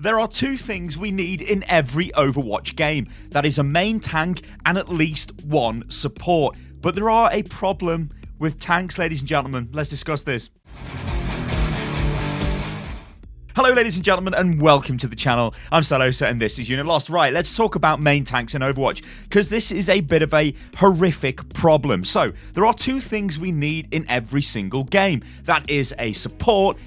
There are two things we need in every Overwatch game. That is a main tank and at least one support. But there are a problem with tanks, ladies and gentlemen. Let's discuss this. Hello ladies and gentlemen and welcome to the channel. I'm Stylosa and this is Unit Lost. Right, let's talk about main tanks in Overwatch because this is a bit of a horrific problem. So, there are two things we need in every single game. That is a support,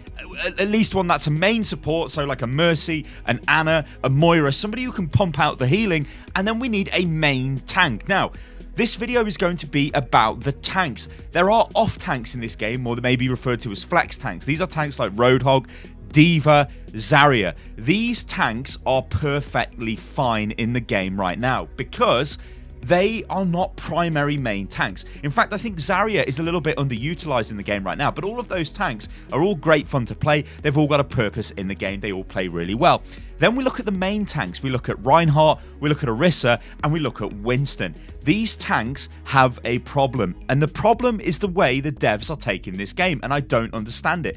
at least one that's a main support, so like a Mercy, an Ana, a Moira, somebody who can pump out the healing, and then we need a main tank. Now, this video is going to be about the tanks. There are off tanks in this game, or they may be referred to as flex tanks. These are tanks like Roadhog, D.Va, Zarya. These tanks are perfectly fine in the game right now because they are not primary main tanks. In fact, I think Zarya is a little bit underutilized in the game right now, but all of those tanks are all great fun to play. They've all got a purpose in the game. They all play really well. Then we look at the main tanks. We look at Reinhardt, we look at Erisa, and we look at Winston. These tanks have a problem, and the problem is the way the devs are taking this game, and I don't understand it.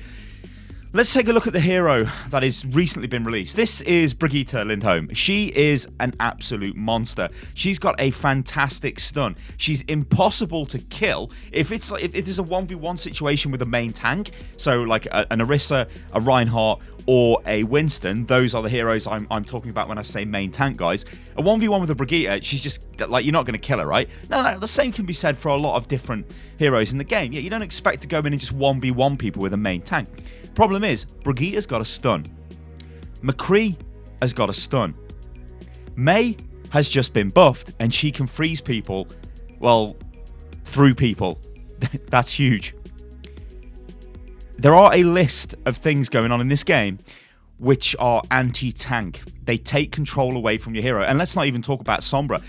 Let's take a look at the hero that has recently been released. This is Brigitta Lindholm. She is an absolute monster. She's got a fantastic stun. She's impossible to kill. If there's a 1v1 situation with a main tank, so like an Erisa, a Reinhardt, or a Winston, those are the heroes I'm talking about when I say main tank, guys. A 1v1 with a Brigitta, she's just, like, you're not going to kill her, right? No, the same can be said for a lot of different heroes in the game. Yeah, you don't expect to go in and just 1v1 people with a main tank. Problem is, Brigitta's got a stun. McCree has got a stun. Mei has just been buffed, and she can freeze people, well, through people. That's huge. There are a list of things going on in this game which are anti-tank. They take control away from your hero. And let's not even talk about Sombra.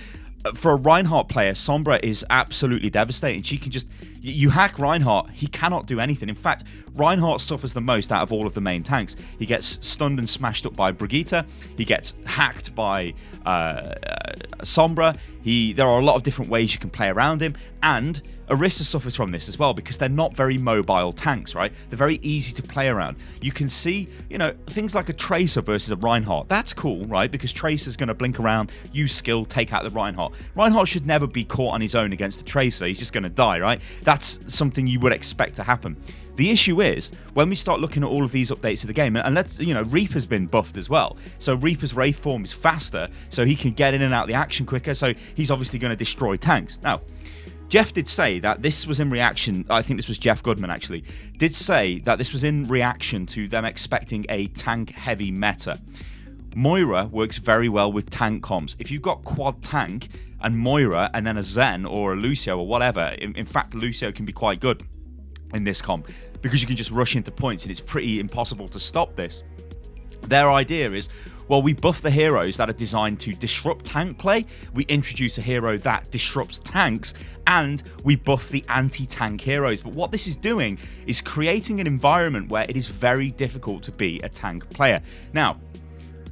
For a Reinhardt player, Sombra is absolutely devastating. She can just... You hack Reinhardt, he cannot do anything. In fact, Reinhardt suffers the most out of all of the main tanks. He gets stunned and smashed up by Brigitta. He gets hacked by Sombra. There are a lot of different ways you can play around him. And Erisa suffers from this as well because they're not very mobile tanks, right? They're very easy to play around. You can see, things like a Tracer versus a Reinhardt. That's cool, right? Because Tracer's going to blink around, use skill, take out the Reinhardt. Reinhardt should never be caught on his own against a Tracer. He's just going to die, right? That's something you would expect to happen. The issue is, when we start looking at all of these updates to the game, and let's, Reaper's been buffed as well. So Reaper's Wraith form is faster, so he can get in and out the action quicker, so he's obviously going to destroy tanks. Now, Jeff did say that this was in reaction, I think this was Jeff Goodman actually, did say that this was in reaction to them expecting a tank-heavy meta. Moira works very well with tank comps. If you've got quad tank and Moira and then a Zen or a Lucio or whatever, in fact Lucio can be quite good in this comp because you can just rush into points and it's pretty impossible to stop this. Their idea is, well, we buff the heroes that are designed to disrupt tank play, we introduce a hero that disrupts tanks, and we buff the anti-tank heroes. But what this is doing is creating an environment where it is very difficult to be a tank player. Now,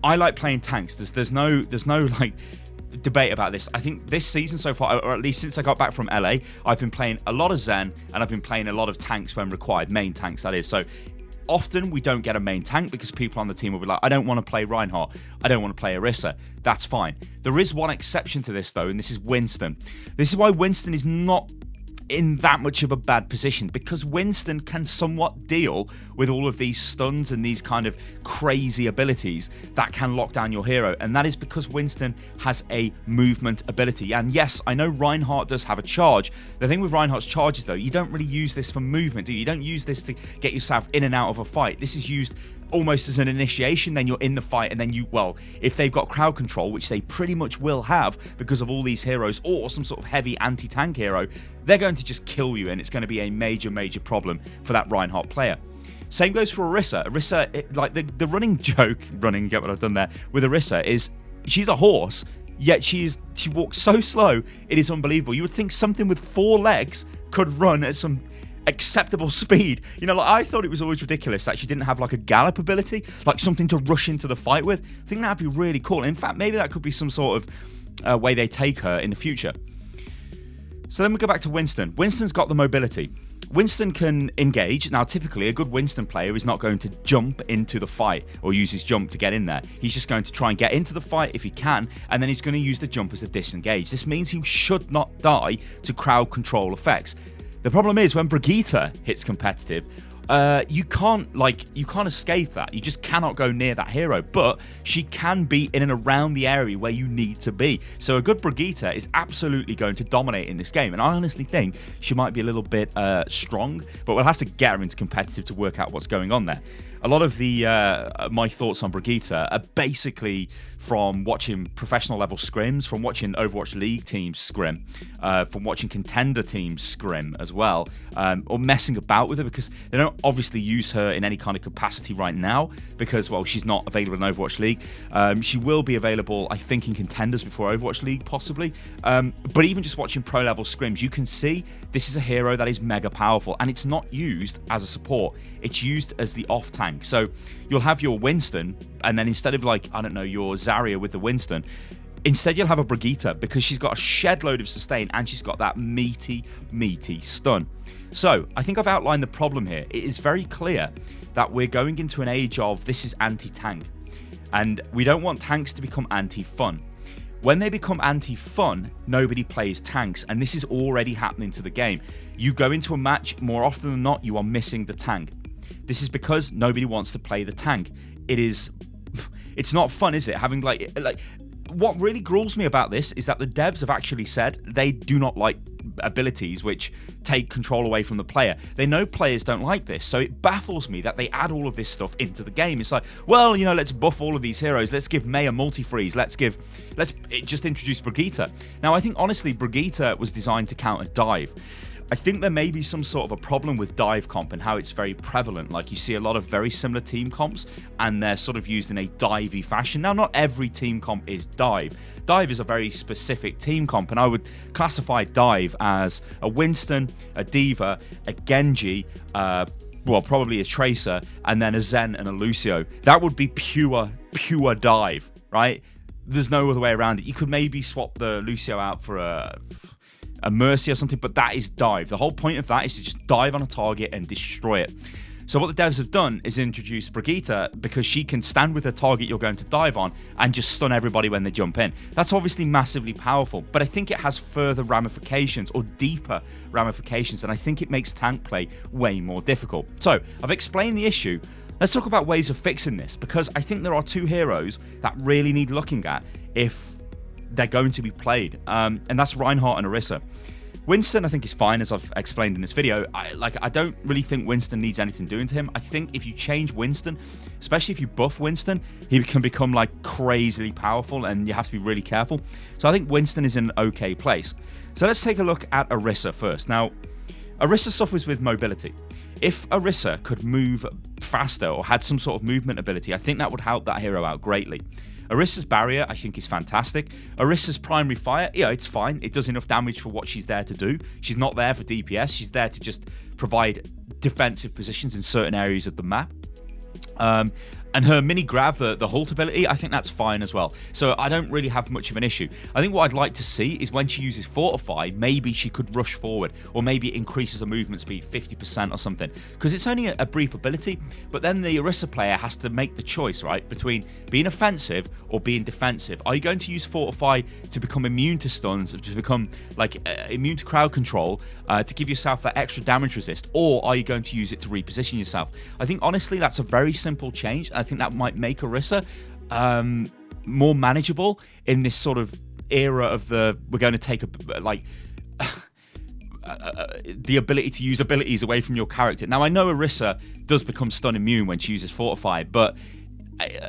I like playing tanks. There's no like debate about this. I think this season so far, or at least since I got back from LA, I've been playing a lot of Zen and I've been playing a lot of tanks when required, main tanks that is. So often we don't get a main tank because people on the team will be like, I don't want to play Reinhardt, I don't want to play Erisa. That's fine. There is one exception to this though, and this is Winston. This is why Winston is not in that much of a bad position, because Winston can somewhat deal with all of these stuns and these kind of crazy abilities that can lock down your hero, and that is because Winston has a movement ability. And yes, I know Reinhardt does have a charge. The thing with Reinhardt's charges though, you don't really use this for movement, do you? You don't use this to get yourself in and out of a fight. This is used almost as an initiation, then you're in the fight, and then if they've got crowd control, which they pretty much will have because of all these heroes, or some sort of heavy anti-tank hero, they're going to just kill you, and it's going to be a major problem for that Reinhardt player. Same goes for Erisa. Erisa, like the running joke, get what I've done there, with Erisa is she's a horse, yet she walks so slow, it is unbelievable. You would think something with 4 legs could run at some acceptable speed. I thought it was always ridiculous that she didn't have like a gallop ability, like something to rush into the fight with. I think that'd be really cool. In fact, maybe that could be some sort of way they take her in the future. So then we go back to Winston. Winston's got the mobility. Winston can engage. Now, typically, a good Winston player is not going to jump into the fight or use his jump to get in there. He's just going to try and get into the fight if he can, and then he's going to use the jump as a disengage. This means he should not die to crowd control effects. The problem is when Brigitta hits competitive, you can't escape that. You just cannot go near that hero, but she can be in and around the area where you need to be. So a good Brigitta is absolutely going to dominate in this game, and I honestly think she might be a little bit strong, but we'll have to get her into competitive to work out what's going on there. A lot of the my thoughts on Brigitta are basically from watching professional level scrims, from watching Overwatch League teams scrim, from watching contender teams scrim as well, or messing about with her, because they don't obviously use her in any kind of capacity right now because, well, she's not available in Overwatch League. She will be available, I think, in contenders before Overwatch League, possibly. But even just watching pro level scrims, you can see this is a hero that is mega powerful, and it's not used as a support. It's used as the off tank. So you'll have your Winston, and then instead of your Zarya with the Winston, instead you'll have a Brigitta because she's got a shed load of sustain and she's got that meaty stun. So I think I've outlined the problem here. It is very clear that we're going into an age of this is anti-tank, and we don't want tanks to become anti-fun. When they become anti-fun, nobody plays tanks, and this is already happening to the game. You go into a match, more often than not, you are missing the tank. This is because nobody wants to play the tank. It's not fun, is it? Having what really gruels me about this is that the devs have actually said they do not like abilities which take control away from the player. They know players don't like this, so it baffles me that they add all of this stuff into the game. It's like, well, let's buff all of these heroes. Let's give May a multi-freeze. Let's just introduce Brigitta. Now, I think honestly, Brigitta was designed to counter dive. I think there may be some sort of a problem with dive comp and how it's very prevalent. Like, you see a lot of very similar team comps and they're sort of used in a divey fashion. Now, not every team comp is dive. Dive is a very specific team comp, and I would classify dive as a Winston, a Diva, a Genji, probably a Tracer, and then a Zen and a Lucio. That would be pure dive, right? There's no other way around it. You could maybe swap the Lucio out for a Mercy or something, but that is dive. The whole point of that is to just dive on a target and destroy it. So what the devs have done is introduce Brigitta because she can stand with a target you're going to dive on and just stun everybody when they jump in. That's obviously massively powerful, but I think it has further ramifications or deeper ramifications, and I think it makes tank play way more difficult. So I've explained the issue. Let's talk about ways of fixing this, because I think there are two heroes that really need looking at if they're going to be played, and that's Reinhardt and Orisa. Winston, I think, is fine, as I've explained in this video. I don't really think Winston needs anything doing to him. I think if you change Winston, especially if you buff Winston, he can become crazily powerful, and you have to be really careful. So I think Winston is in an okay place. So let's take a look at Erisa first. Now, Erisa suffers with mobility. If Erisa could move faster or had some sort of movement ability, I think that would help that hero out greatly. Orisa's barrier, I think, is fantastic. Orisa's primary fire, it's fine. It does enough damage for what she's there to do. She's not there for DPS. She's there to just provide defensive positions in certain areas of the map. And her mini grab, the halt ability, I think that's fine as well. So I don't really have much of an issue. I think what I'd like to see is when she uses Fortify, maybe she could rush forward, or maybe it increases her movement speed 50% or something. Because it's only a brief ability, but then the Erisa player has to make the choice, right, between being offensive or being defensive. Are you going to use Fortify to become immune to stuns, to become immune to crowd control, to give yourself that extra damage resist, or are you going to use it to reposition yourself? I think honestly that's a very simple change. I think that might make Erisa more manageable in this sort of era of we're going to take the ability to use abilities away from your character. Now, I know Erisa does become stun immune when she uses Fortify, but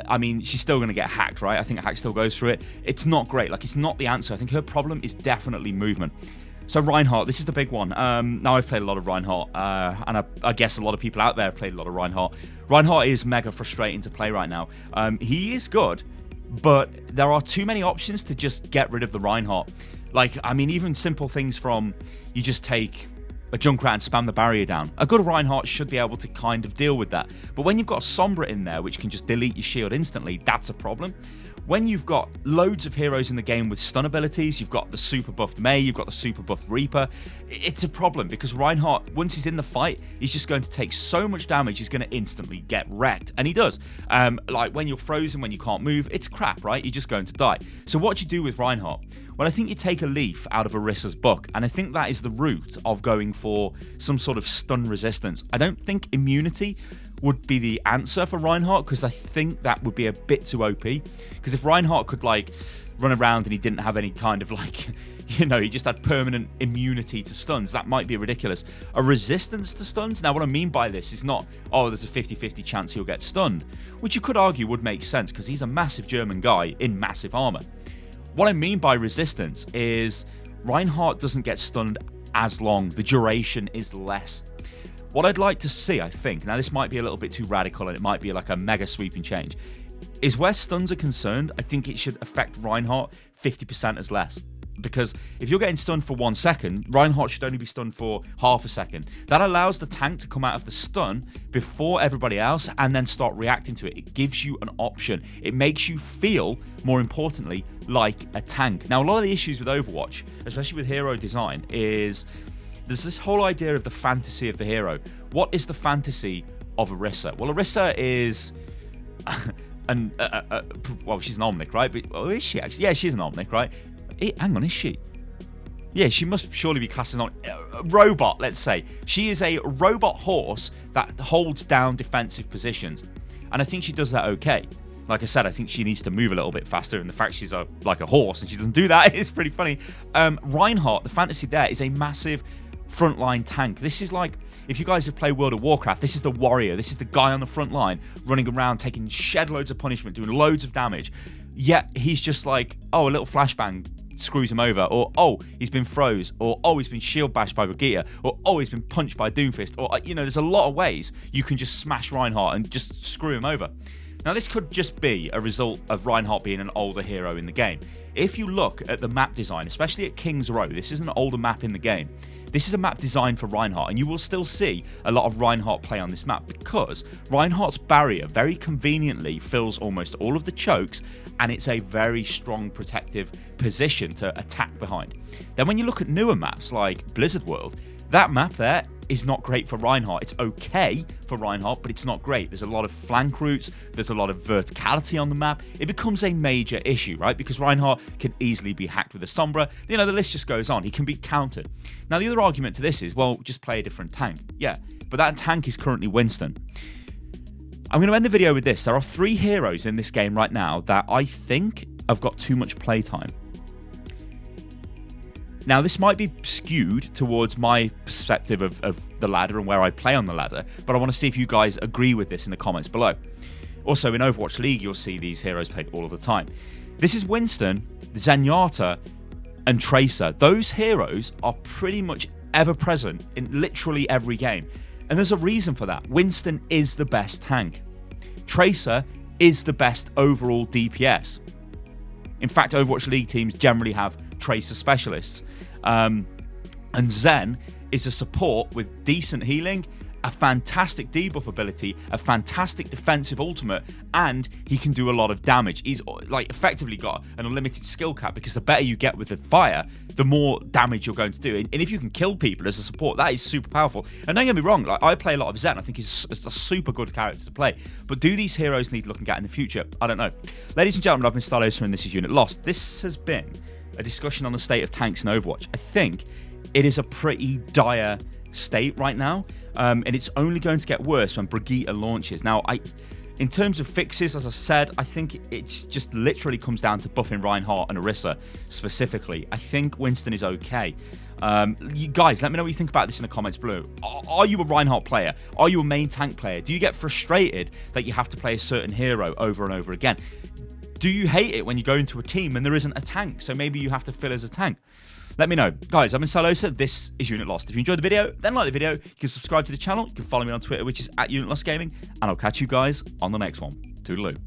I mean, she's still going to get hacked, right? I think hack still goes through it. It's not great. It's not the answer. I think her problem is definitely movement. So Reinhardt, this is the big one. Now, I've played a lot of Reinhardt, and I guess a lot of people out there have played a lot of Reinhardt. Reinhardt is mega frustrating to play right now. He is good, but there are too many options to just get rid of the Reinhardt. Even simple things from you just take a Junkrat and spam the barrier down. A good Reinhardt should be able to kind of deal with that. But when you've got a Sombra in there, which can just delete your shield instantly, that's a problem. When you've got loads of heroes in the game with stun abilities, you've got the super buffed Mei, you've got the super buffed Reaper, it's a problem because Reinhardt, once he's in the fight, he's just going to take so much damage, he's going to instantly get wrecked. And he does. Like when you're frozen, when you can't move, it's crap, right? You're just going to die. So what do you do with Reinhardt? Well, I think you take a leaf out of Erisa's book, and I think that is the route of going for some sort of stun resistance. I don't think immunity would be the answer for Reinhardt, because I think that would be a bit too OP. Because if Reinhardt could, like, run around and he didn't have any kind of, like, you know, he just had permanent immunity to stuns, that might be ridiculous. A resistance to stuns? Now, what I mean by this is not, oh, there's a 50-50 chance he'll get stunned, which you could argue would make sense, because he's a massive German guy in massive armor. What I mean by resistance is Reinhardt doesn't get stunned as long. The duration is less. What I'd like to see, I think, now this might be a little bit too radical and it might be like a mega sweeping change, is where stuns are concerned, I think it should affect Reinhardt 50% as less. Because if you're getting stunned for 1 second, Reinhardt should only be stunned for half a second. That allows the tank to come out of the stun before everybody else and then start reacting to it. It gives you an option. It makes you feel, more importantly, like a tank. Now, a lot of the issues with Overwatch, especially with hero design, is there's this whole idea of the fantasy of the hero. What is the fantasy of Erisa? Well, Erisa is... well, she's an Omnic, right? But, oh, is she actually? Yeah, she's an Omnic, right? Hang on, is she? Yeah, she must surely be classed as a robot, let's say. She is a robot horse that holds down defensive positions. And I think she does that okay. Like I said, I think she needs to move a little bit faster, and the fact she's like a horse and she doesn't do that is pretty funny. Reinhardt, the fantasy there is a massive frontline tank. This is like, if you guys have played World of Warcraft, this is the warrior. This is the guy on the front line running around, taking shed loads of punishment, doing loads of damage. Yet he's just like, oh, a little flashbang screws him over, or oh, he's been froze, or oh, he's been shield bashed by Brigitta, or oh, he's been punched by Doomfist, or you know, there's a lot of ways you can just smash Reinhardt and just screw him over. Now, this could just be a result of Reinhardt being an older hero in the game. If you look at the map design, especially at King's Row, this is an older map in the game. This is a map designed for Reinhardt, and you will still see a lot of Reinhardt play on this map because Reinhardt's barrier very conveniently fills almost all of the chokes, and it's a very strong protective position to attack behind. Then when you look at newer maps like Blizzard World, that map there is not great for Reinhardt. It's okay for Reinhardt, but it's not great. There's a lot of flank routes, there's a lot of verticality on the map. It becomes a major issue, right? Because Reinhardt can easily be hacked with a Sombra. You know, the list just goes on. He can be countered. Now, the other argument to this is, well, just play a different tank. Yeah, but that tank is currently Winston. I'm going to end the video with this. There are 3 heroes in this game right now that I think have got too much playtime. Now, this might be skewed towards my perspective of the ladder and where I play on the ladder, but I want to see if you guys agree with this in the comments below. Also, in Overwatch League, you'll see these heroes played all of the time. This is Winston, Zenyatta, and Tracer. Those heroes are pretty much ever present in literally every game. And there's a reason for that. Winston is the best tank. Tracer is the best overall DPS. In fact, Overwatch League teams generally have Tracer specialists. And Zen is a support with decent healing, a fantastic debuff ability, a fantastic defensive ultimate, and he can do a lot of damage. He's like effectively got an unlimited skill cap because the better you get with the fire, the more damage you're going to do. And if you can kill people as a support, that is super powerful. And don't get me wrong, like I play a lot of Zen. I think he's a super good character to play. But do these heroes need looking at in the future? I don't know. Ladies and gentlemen, I've been Stylosa and this is Unit Lost. This has been a discussion on the state of tanks in Overwatch. I think it is a pretty dire state right now, and it's only going to get worse when Brigitta launches. Now, in terms of fixes, as I said, I think it's just literally comes down to buffing Reinhardt and Orisa specifically. I think Winston is okay. You guys, let me know what you think about this in the comments below. Are you a Reinhardt player? Are you a main tank player? Do you get frustrated that you have to play a certain hero over and over again? Do you hate it when you go into a team and there isn't a tank, so maybe you have to fill as a tank? Let me know. Guys, I've been Stylosa. This is Unit Lost. If you enjoyed the video, then like the video. You can subscribe to the channel. You can follow me on Twitter, which is @UnitLostGaming. And I'll catch you guys on the next one. Toodaloo.